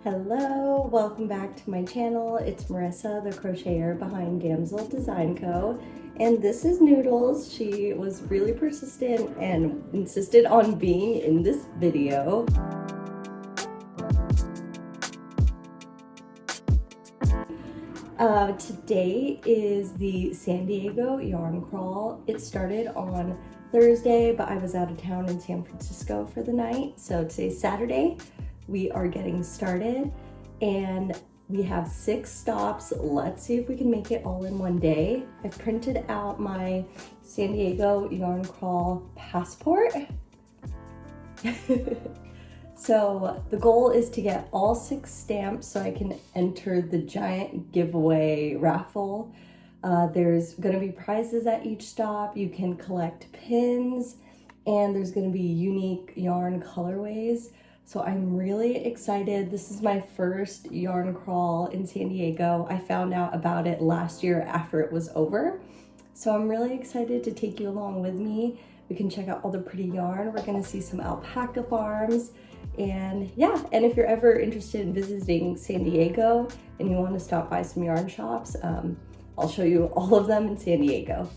Hello, welcome back to my channel. It's Marissa, the crocheter behind Damsel Design Co. And this is Noodles. She was really persistent and insisted on being in this video. Today is the San Diego yarn crawl. It started on Thursday, but I was out of town in San Francisco for the night. So today's Saturday. We are getting started and we have 6 stops. Let's see if we can make it all in one day. I've printed out my San Diego yarn crawl passport. So the goal is to get all 6 stamps so I can enter the giant giveaway raffle. There's gonna be prizes at each stop. You can collect pins and there's gonna be unique yarn colorways. So I'm really excited. This is my first yarn crawl in San Diego. I found out about it last year after it was over. So I'm really excited to take you along with me. We can check out all the pretty yarn. We're gonna see some alpaca farms. And yeah, and if you're ever interested in visiting San Diego and you want to stop by some yarn shops, I'll show you all of them in San Diego.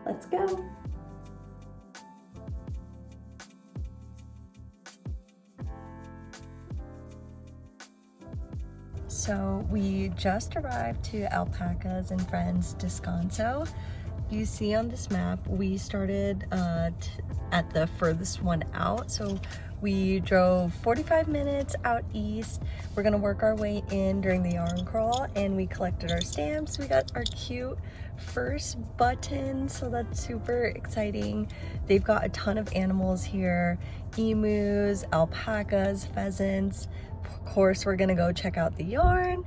Let's go. So we just arrived to Alpacas and Friends Descanso. You see on this map, we started at the furthest one out. So we drove 45 minutes out east. We're gonna work our way in during the yarn crawl and we collected our stamps. We got our cute first button, so that's super exciting. They've got a ton of animals here, emus, alpacas, pheasants. Of course, we're gonna go check out the yarn.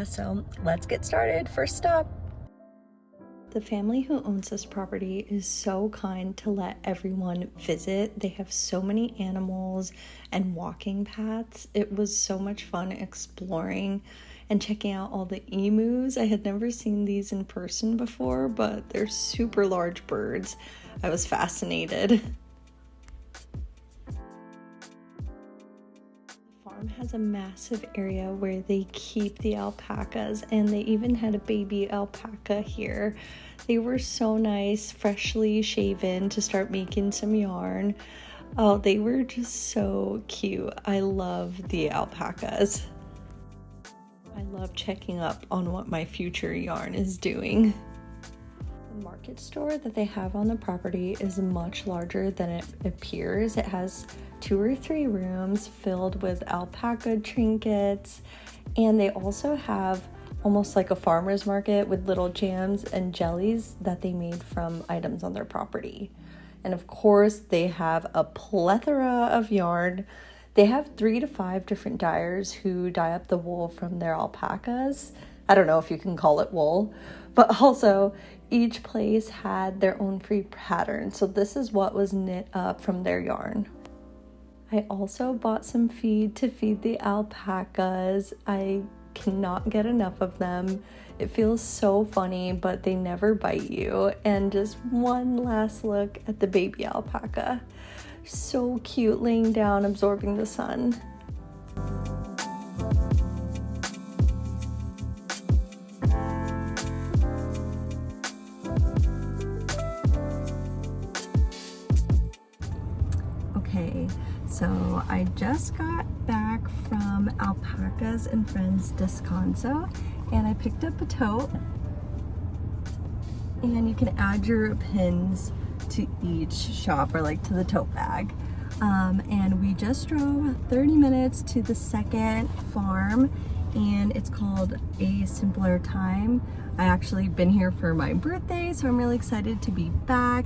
So let's get started. First stop. The family who owns this property is so kind to let everyone visit. They have so many animals and walking paths. It was so much fun exploring and checking out all the emus. I had never seen these in person before, but they're super large birds. I was fascinated. Has a massive area where they keep the alpacas, and they even had a baby alpaca here. They were so nice, freshly shaven to start making some yarn. Oh, they were just so cute. I love the alpacas. I love checking up on what my future yarn is doing. The market store that they have on the property is much larger than it appears. It has 2 or 3 rooms filled with alpaca trinkets, and they also have almost like a farmer's market with little jams and jellies that they made from items on their property. And of course, they have a plethora of yarn. They have 3 to 5 different dyers who dye up the wool from their alpacas. I don't know if you can call it wool, but also each place had their own free pattern. So this is what was knit up from their yarn. I also bought some feed to feed the alpacas. I cannot get enough of them. It feels so funny, but they never bite you. And just one last look at the baby alpaca. So cute, laying down, absorbing the sun. Okay, so I just got back from Alpacas and Friends Descanso, and I picked up a tote, and you can add your pins to each shop or like to the tote bag. And we just drove 30 minutes to the second farm, and it's called A Simpler Time. I actually been here for my birthday, so I'm really excited to be back,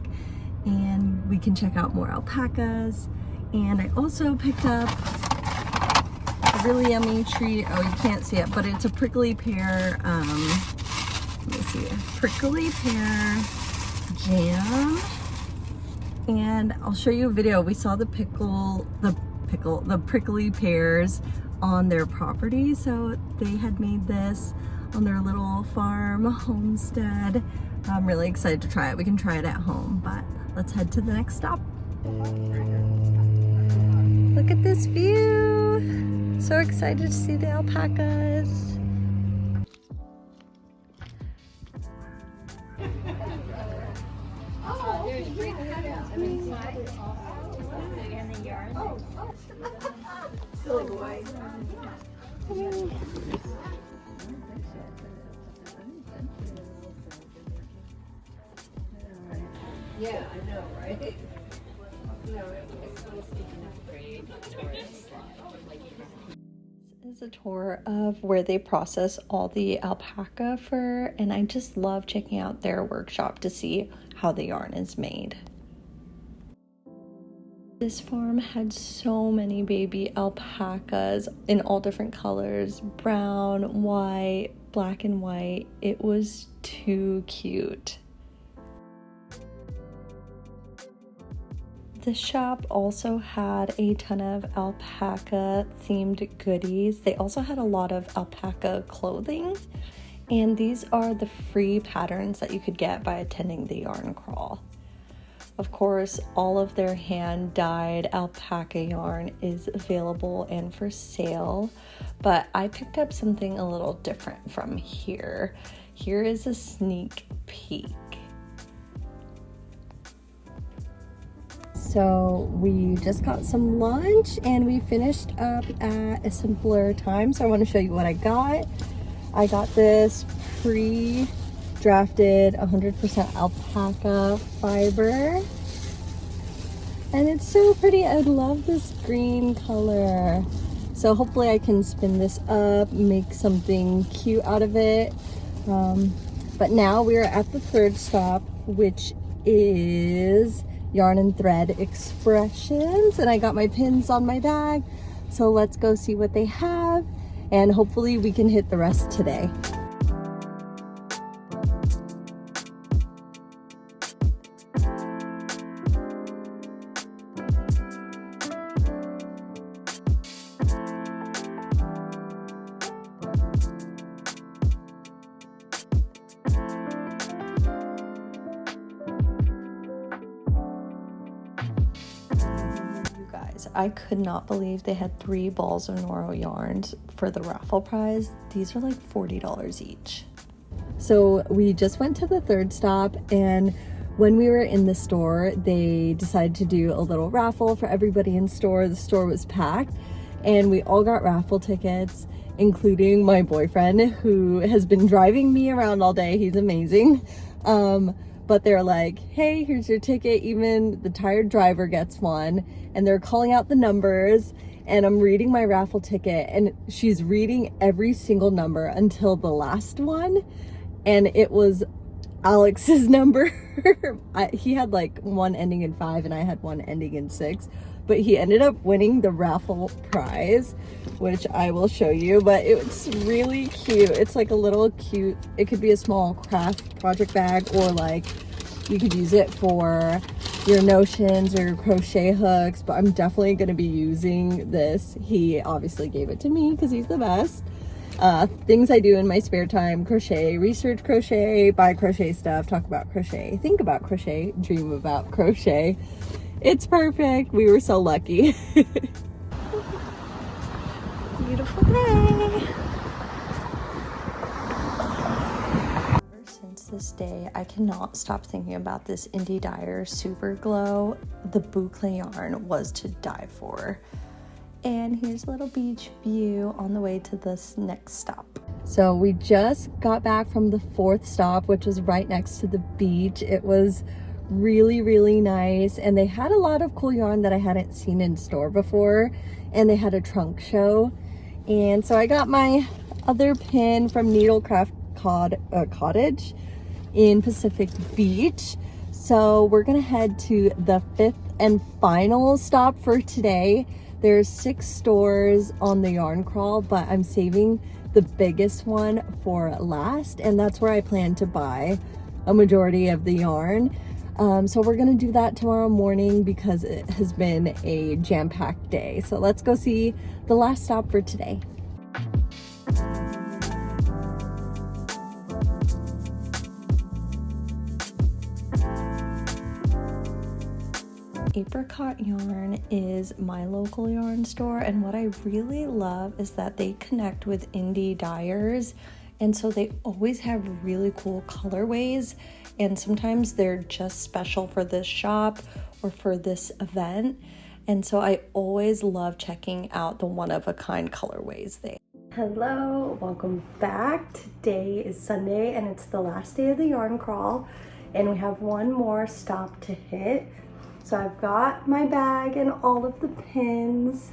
and we can check out more alpacas. And I also picked up a really yummy treat. Oh, you can't see it, but it's a prickly pear, let me see, prickly pear jam. And I'll show you a video. We saw the prickly pears on their property. So they had made this on their little farm homestead. I'm really excited to try it. We can try it at home, but let's head to the next stop. Look at this view. So excited to see the alpacas. Silly boy. Yeah, I know, right? This is a tour of where they process all the alpaca fur, and I just love checking out their workshop to see how the yarn is made. This farm had so many baby alpacas in all different colors, brown, white, black and white. It was too cute. The shop also had a ton of alpaca themed goodies. They also had a lot of alpaca clothing, and these are the free patterns that you could get by attending the yarn crawl. Of course, all of their hand-dyed alpaca yarn is available and for sale, but I picked up something a little different from here. Here is a sneak peek. So we just got some lunch and we finished up at a simpler time. So I want to show you what I got. I got this pre-drafted 100% alpaca fiber. And it's so pretty. I love this green color. So hopefully I can spin this up, make something cute out of it. But now we're at the third stop, which is Yarn and Thread Expressions, and I got my pins on my bag, so let's go see what they have, and hopefully we can hit the rest today. I could not believe they had 3 balls of Noro yarns for the raffle prize. These are like $40 each. So we just went to the third stop, and when we were in the store, they decided to do a little raffle for everybody in store. The store was packed, and we all got raffle tickets, including my boyfriend, who has been driving me around all day. He's amazing. But they're like, hey, here's your ticket. Even the tired driver gets one. And they're calling out the numbers, and I'm reading my raffle ticket, and she's reading every single number until the last one. And it was Alex's number. He had like one ending in 5 and I had one ending in 6. But he ended up winning the raffle prize, which I will show you. But it's really cute. It's like a little cute, it could be a small craft project bag, or like you could use it for your notions or your crochet hooks. But I'm definitely going to be using this. He obviously gave it to me because he's the best. Things I do in my spare time: crochet, research crochet, buy crochet stuff, talk about crochet, think about crochet, dream about crochet. It's perfect. We were so lucky. Beautiful day. Ever since this day, I cannot stop thinking about this Indie Dyer Super Glow. The boucle yarn was to die for. And here's a little beach view on the way to this next stop. So we just got back from the 4th stop, which was right next to the beach. It was really nice, and they had a lot of cool yarn that I hadn't seen in store before, and they had a trunk show. And so I got my other pin from Needlecraft Cottage in Pacific Beach. So we're gonna head to the 5th and final stop for today. There's 6 stores on the yarn crawl, but I'm saving the biggest one for last, and that's where I plan to buy a majority of the yarn. So we're gonna do that tomorrow morning because it has been a jam-packed day. So let's go see the last stop for today. Apricot Yarn is my local yarn store, and what I really love is that they connect with indie dyers, and so they always have really cool colorways, and sometimes they're just special for this shop or for this event, and so I always love checking out the one-of-a-kind colorways there. Hello, welcome back. Today is Sunday and it's the last day of the yarn crawl, and we have one more stop to hit. So I've got my bag and all of the pins.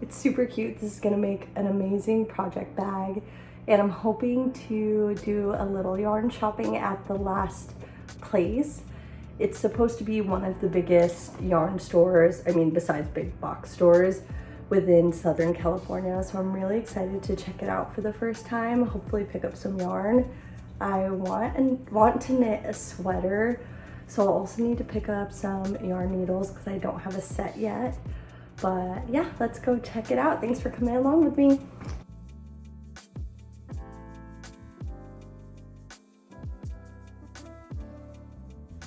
It's super cute. This is gonna make an amazing project bag, and I'm hoping to do a little yarn shopping at the last place. It's supposed to be one of the biggest yarn stores, I mean besides big box stores, within Southern California, so I'm really excited to check it out for the first time, hopefully pick up some yarn. I want to knit a sweater, so I'll also need to pick up some yarn needles because I don't have a set yet. But yeah, let's go check it out. Thanks for coming along with me.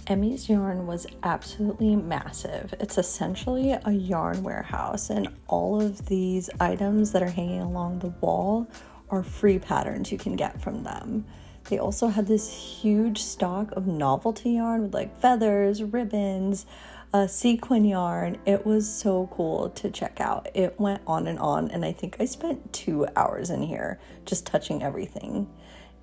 Emmy's Yarn was absolutely massive. It's essentially a yarn warehouse, and all of these items that are hanging along the wall are free patterns you can get from them. They also had this huge stock of novelty yarn with like feathers, ribbons, sequin yarn. It was so cool to check out. It went on, and I think I spent 2 hours in here just touching everything.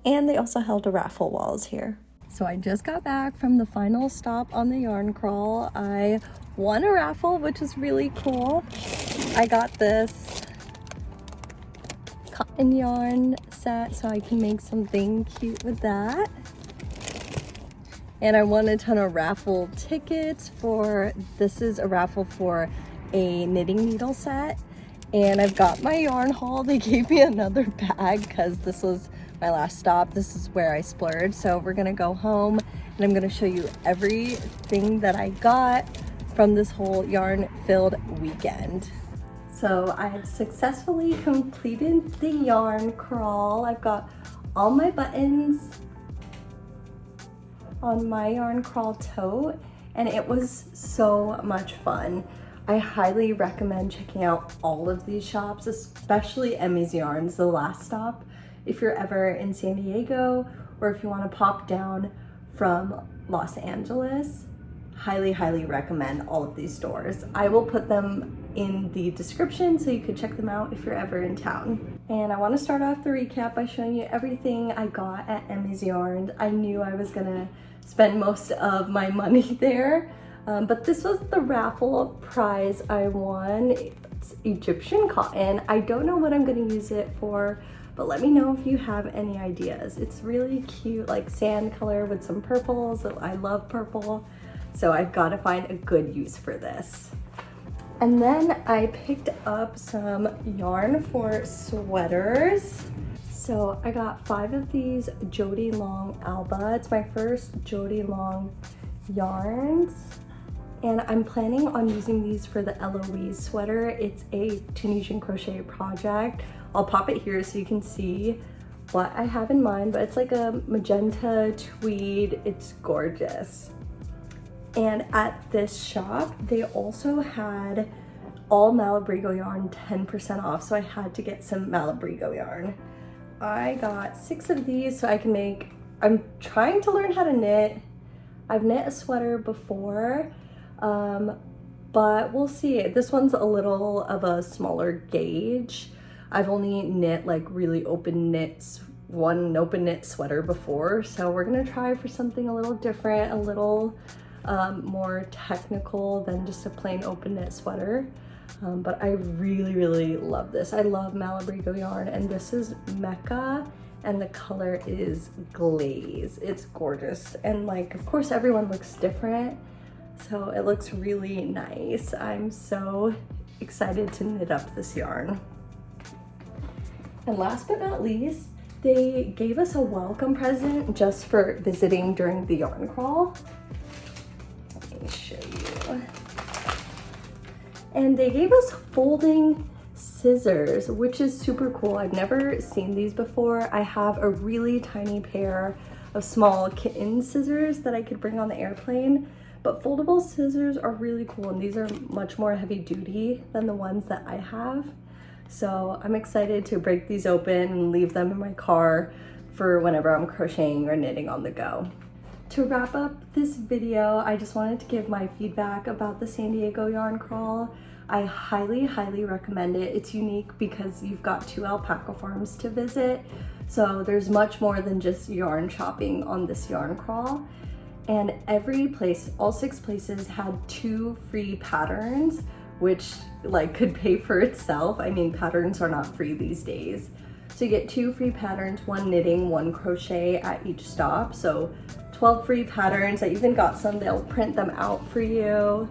And they also held a raffle while I was here. So I just got back from the final stop on the yarn crawl. I won a raffle, which is really cool. I got this cotton yarn set so I can make something cute with that. And I won a ton of raffle tickets for, this is a raffle for a knitting needle set. And I've got my yarn haul. They gave me another bag because this was my last stop. This is where I splurged. So we're gonna go home and I'm gonna show you everything that I got from this whole yarn filled weekend. So I have successfully completed the yarn crawl. I've got all my buttons on my yarn crawl tote, and it was so much fun. I highly recommend checking out all of these shops, especially Emmy's Yarns, the last stop, if you're ever in San Diego or if you want to pop down from Los Angeles. Highly, highly recommend all of these stores. I will put them in the description so you can check them out if you're ever in town. And I want to start off the recap by showing you everything I got at Emmy's Yarn. I knew I was gonna spend most of my money there, but this was the raffle prize I won. It's Egyptian cotton. I don't know what I'm gonna use it for, but let me know if you have any ideas. It's really cute, like sand color with some purples. I love purple. So I've got to find a good use for this. And then I picked up some yarn for sweaters. So I got 5 of these Jody Long Alba. It's my first Jody Long yarns. And I'm planning on using these for the Eloise sweater. It's a Tunisian crochet project. I'll pop it here so you can see what I have in mind, but it's like a magenta tweed. It's gorgeous. And at this shop, they also had all Malabrigo yarn 10% off, so I had to get some Malabrigo yarn. I got 6 of these so I can make, I'm trying to learn how to knit. I've knit a sweater before, but we'll see. This one's a little of a smaller gauge. I've only knit like really open knits, one open knit sweater before, so we're gonna try for something a little different, a little more technical than just a plain open knit sweater. But I really, really love this. I love Malabrigo yarn, and this is Mecca, and the color is glaze. It's gorgeous, and like, of course, everyone looks different, so it looks really nice. I'm so excited to knit up this yarn. And last but not least, they gave us a welcome present just for visiting during the yarn crawl. Let me show you. And they gave us folding scissors, which is super cool. I've never seen these before. I have a really tiny pair of small kitten scissors that I could bring on the airplane, But foldable scissors are really cool, and these are much more heavy duty than the ones that I have. So I'm excited to break these open and leave them in my car for whenever I'm crocheting or knitting on the go. To wrap up this video, I just wanted to give my feedback about the San Diego yarn crawl. I highly, highly recommend it. It's unique because you've got 2 alpaca farms to visit. So there's much more than just yarn shopping on this yarn crawl. And every place, all 6 places, had 2 free patterns, which like could pay for itself. I mean, patterns are not free these days. So you get 2 free patterns, 1 knitting, 1 crochet at each stop. So 12 free patterns. I even got some, they'll print them out for you.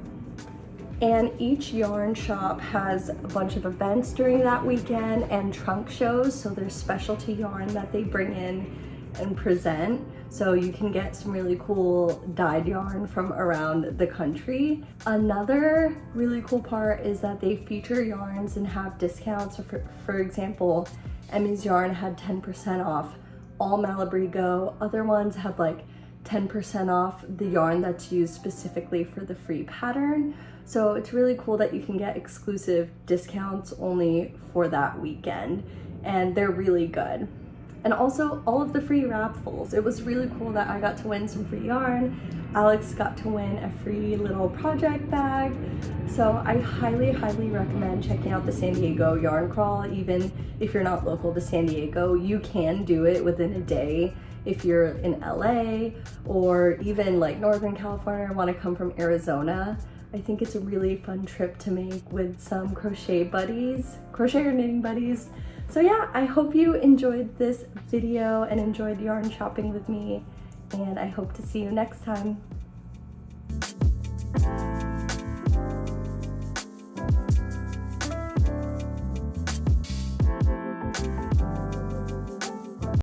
And each yarn shop has a bunch of events during that weekend and trunk shows. So there's specialty yarn that they bring in and present. So you can get some really cool dyed yarn from around the country. Another really cool part is that they feature yarns and have discounts. For example, Emmy's yarn had 10% off all Malabrigo. Other ones had like 10% off the yarn that's used specifically for the free pattern. So it's really cool that you can get exclusive discounts only for that weekend, and they're really good. And also all of the free raffles. It was really cool that I got to win some free yarn. Alex got to win a free little project bag. So I highly, highly recommend checking out the San Diego yarn crawl. Even if you're not local to San Diego, you can do it within a day. If you're in LA or even like Northern California or want to come from Arizona, I think it's a really fun trip to make with some crochet or knitting buddies. So yeah, I hope you enjoyed this video and enjoyed yarn shopping with me, and I hope to see you next time.